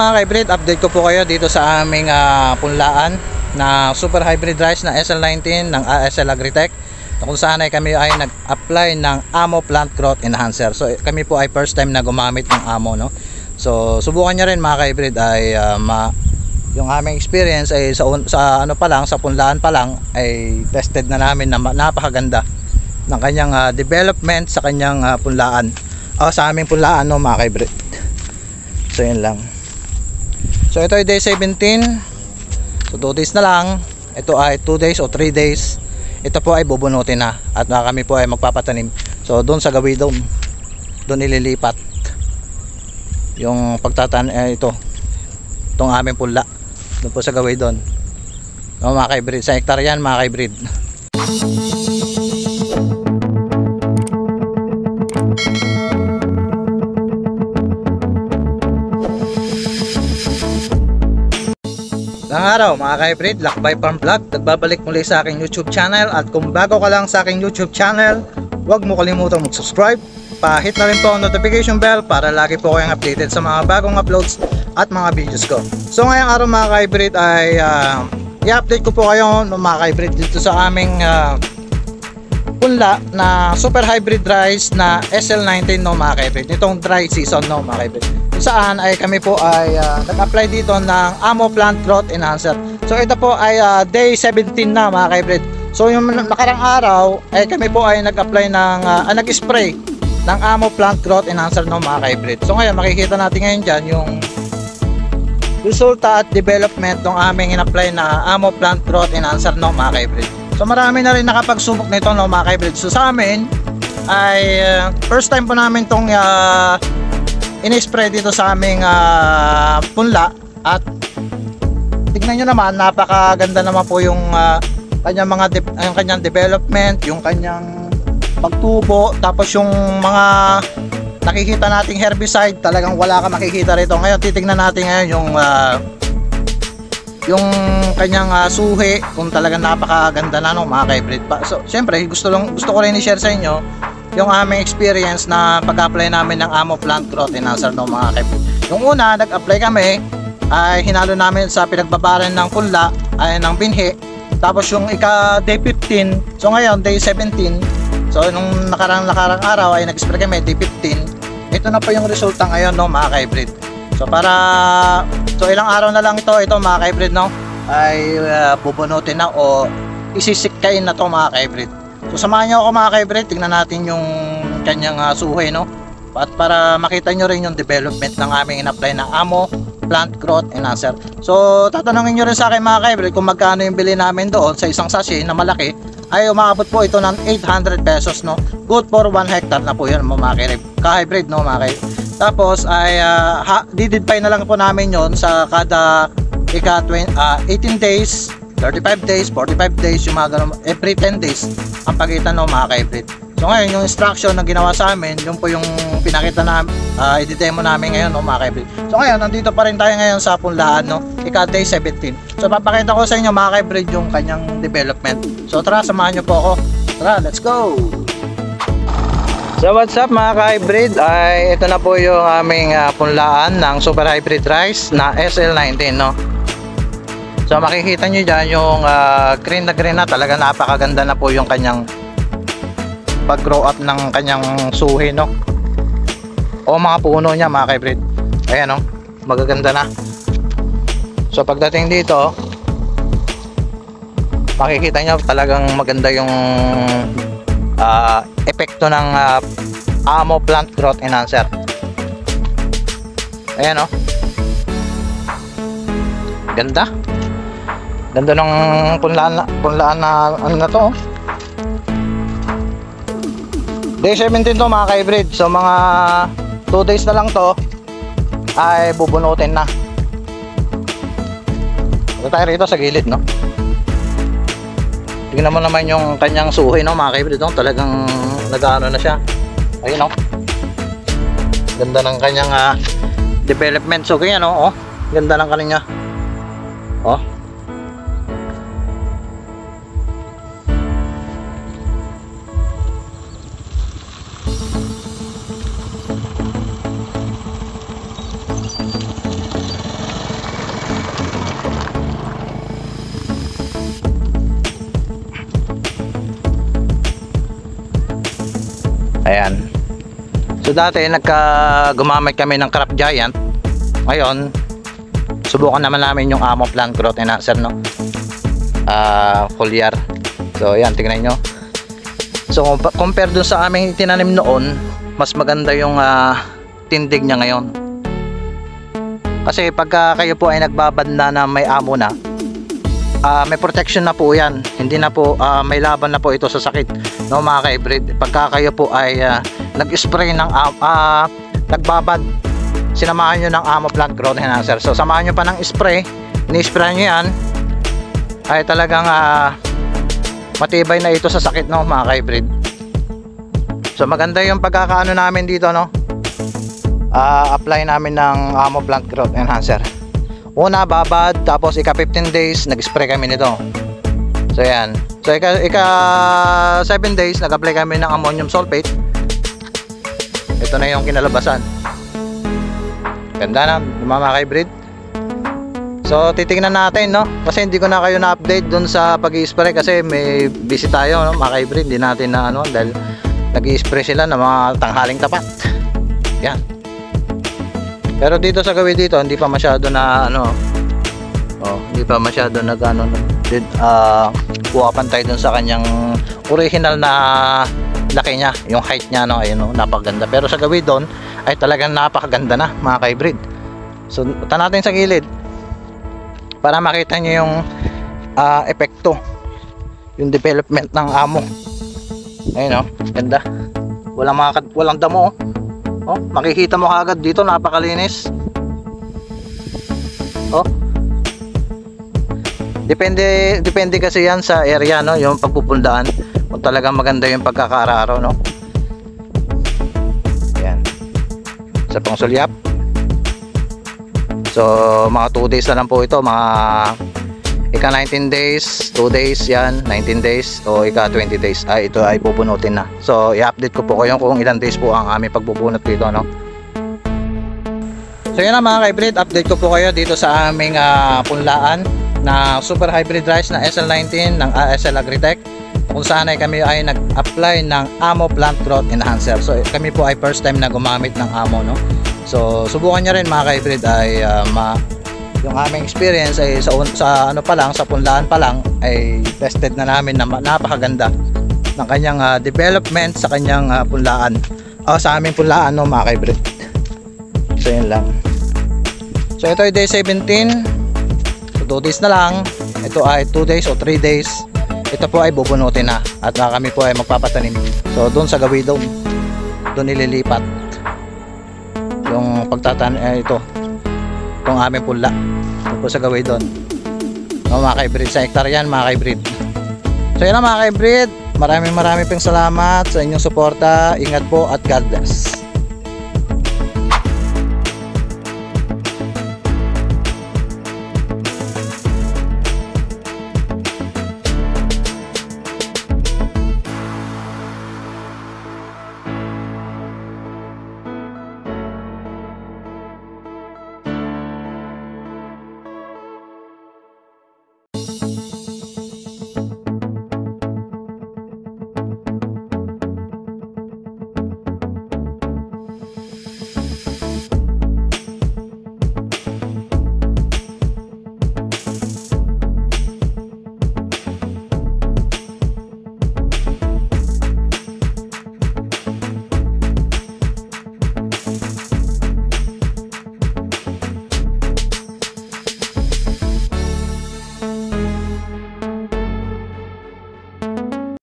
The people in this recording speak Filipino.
mga ka-hybrid, update ko po kayo dito sa aming punlaan na super hybrid rice na SL19 ng ASL Agritech, kung saan ay kami ay nag-apply ng Amo Plant Growth Enhancer. So kami po ay first time na gumamit ng Amo, no? So subukan nyo rin mga ka-hybrid ay yung aming experience ay sa ano pa lang, sa punlaan pa lang ay tested na namin na napakaganda ng kanyang development sa kanyang punlaan sa aming punlaan, no mga ka-hybrid. So yun lang. So ito ay day 17. So 2 days na lang. Ito ay 2 days o 3 days. Ito po ay bubunutin na at kami po ay magpapatanim. So doon sa gawin doon ililipat yung itong aming punla doon po sa gawin doon, no, mga ka-hybrid. Sa hektar yan mga ka-hybrid. Ang araw mga ka-hybrid, Lakbay Farm Vlog, nagbabalik muli sa aking YouTube channel. At kung bago ka lang sa aking YouTube channel, huwag mo kalimutang mag-subscribe, pa-hit na rin po ang notification bell para lagi po kayong updated sa mga bagong uploads at mga videos ko. So ngayong araw mga ka-hybrid ay i-update ko po kayo mga ka-hybrid dito sa aming punla na super hybrid rice na SL19, no mga ka-hybrid. Itong dry season, no mga ka-hybrid, saan ay kami po ay nag-apply dito ng Amo Plant Growth Enhancer. So ito po ay day 17 na mga ka-hybrid. So yung nakarang araw ay kami po ay nag-apply ng nag-spray ng Amo Plant Growth Enhancer, no mga ka-hybrid. So ngayon makikita natin ngayon dyan yung resulta at development ng aming in-apply na Amo Plant Growth Enhancer, no mga ka-hybrid. So marami na rin nakapagsubok nito, no mga ka-hybrid. So sa amin ay first time po namin tong in-spray dito sa aming punla, at tignan nyo naman, napakaganda naman po yung kanyang development, yung kanyang pagtubo, tapos yung mga nakikita nating herbicide, talagang wala ka makikita rito. Ngayon titignan natin ngayon yung kanyang suhi, kung talagang napakaganda na, no mga ka-hybrid. So syempre gusto ko rin i-share sa inyo yung aming experience na pag-apply namin ng Amo Plant Growth Enhancer, no mga ka-hybrid. Yung una, nag-apply kami, ay hinalo namin sa pinagbabaran ng punla ay ng binhi. Tapos yung day 15, so ngayon day 17. So nung nakarang araw ay nag-spray kami day 15. Ito na po yung resulta ngayon, no mga ka-hybrid. So ilang araw na lang ito mga ka-hybrid, no, ay bubunutin na o isisikain na to mga ka-hybrid. So samahan nyo ako mga ka-hybrid, tingnan natin yung kanyang suhi, no, at para makita nyo rin yung development ng aming in-apply na Amo Plant Growth Enhancer. So tatanungin nyo rin sa akin mga ka-hybrid kung magkano yung bili namin doon sa isang sachet na malaki. Ay umaabot po ito ng 800 pesos, no. Good for 1 hectare na po yun mga ka-hybrid, no mga ka-hybrid. Tapos ay didivide na lang po namin yon sa kada 18 days, 35 days, 45 days, yung mga ganun, every 10 days ang pagitan, no mga ka-hybrid. So ngayon yung instruction na ginawa sa amin, yun po yung pinakita na i-demo namin ngayon, no mga ka-hybrid. So ngayon nandito pa rin tayo ngayon sa punlaan, no, day 17. So papakita ko sa inyo mga ka-hybrid yung kanyang development. So tara, samahan nyo po ako. Tara, let's go! So what's up mga ka-hybrid, ay ito na po yung aming punlaan ng super hybrid rice na SL19, no. So makikita nyo dyan yung green na talaga, napakaganda na po yung kanyang pag-grow up ng kanyang suhi, no, o mga puno niya mga ka-hybrid. Ayan, no, magaganda na. So pagdating dito makikita nyo talagang maganda yung epekto ng Amo Plant Growth Enhancer. Ayan, no, ganda ng punlaan na ano na to, oh. Day 17 to mga ka-hybrid. So mga 2 days na lang to ay bubunutin na. Ito tayo rito sa gilid, no. Tingnan mo naman yung kanyang suhi, no mga ka-hybrid, no? Talagang nag-ano na siya. Ayun, no, ganda ng kanyang development. So ganyan, no, oh, ganda ng kanya, oh. Ayan. So dati gumamit kami ng Crop Giant. Ngayon subukan naman namin yung Amo Plant Growth Enhancer, no? Foliar. So ayan, tingnan nyo. So compare dun sa aming tinanim noon, mas maganda yung tindig niya ngayon. Kasi pagka kayo po ay nagbabad na may amo na, may protection na po yan. Hindi na po may laban na po ito sa sakit, no mga ka-hybrid. Pagka kayo po ay nag-spray ng nagbabad, sinamahan nyo ng Amo Plant Growth Enhancer. So samahan nyo pa ng spray, ini-spray nyo yan, ay talagang matibay na ito sa sakit, no mga ka-hybrid. So maganda yung pagkakaano namin dito, no? Apply namin ng Amo Plant Growth Enhancer. Una babad, tapos ika 15 days nag-spray kami nito. So yan. So ika 7 days nag-apply kami ng ammonium sulfate. Ito na yung kinalabasan. Ganda na mga ka-hybrid. So titingnan natin, no? Kasi hindi ko na kayo na-update dun sa pag-i-spray kasi may busy tayo, no mga ka-hybrid. Hindi natin na ano dahil nag-i-spray sila ng mga tanghaling tapat. Yan. Pero dito sa gawin dito, hindi pa masyado na ano. Hindi pa masyado nag-ano buha pantay dun sa kanyang original na laki niya, yung height niya, no. Ayun, no, napakaganda. Pero sa gawin doon ay talagang napakaganda na, mga ka-hybrid. So, punta natin sa gilid para makita niyo yung epekto, yung development ng amo. Ayun, no, ganda. Walang damo. Makikita mo kaagad dito, napakalinis. Depende kasi yan sa area, no, yung pagpupundaan. Kung talagang maganda yung pagkakaararo, no. Ayan. Sa pangsulyap. So mga 2 days na lang po ito, mga ika 19 days, 2 days yan, 19 days o ika 20 days ay ito ay pupunutin na. So i-update ko po kayo kung ilang days po ang aming pagbubunot dito, no. So yun na mga ka-hybrid, update ko po kayo dito sa aming punlaan na super hybrid rice na SL19 ng ASL Agritech, kung saan ay kami ay nag-apply ng Amo Plant Growth Enhancer. So kami po ay first time na gumamit ng Amo, no. So subukan nyo rin mga ka-hybrid ay yung aming experience ay sa ano pa lang, sa punlaan pa lang ay tested na namin na napakaganda ng kanyang development sa kanyang punlaan, sa aming punlaan, no mga ka-hybrid. So yun lang. So ito ay day 17. So 2 days na lang. Ito ay 2 days o 3 days. Ito po ay bubunutin na at kami po ay magpapatanim. So doon sa gawin doon nililipat yung itong aming punla. Ito po sa gawin doon, no, mga ka-hybrid. Sa hektar yan mga ka-hybrid. So yun na mga ka-hybrid, maraming pong salamat sa inyong suporta. Ingat po at God bless.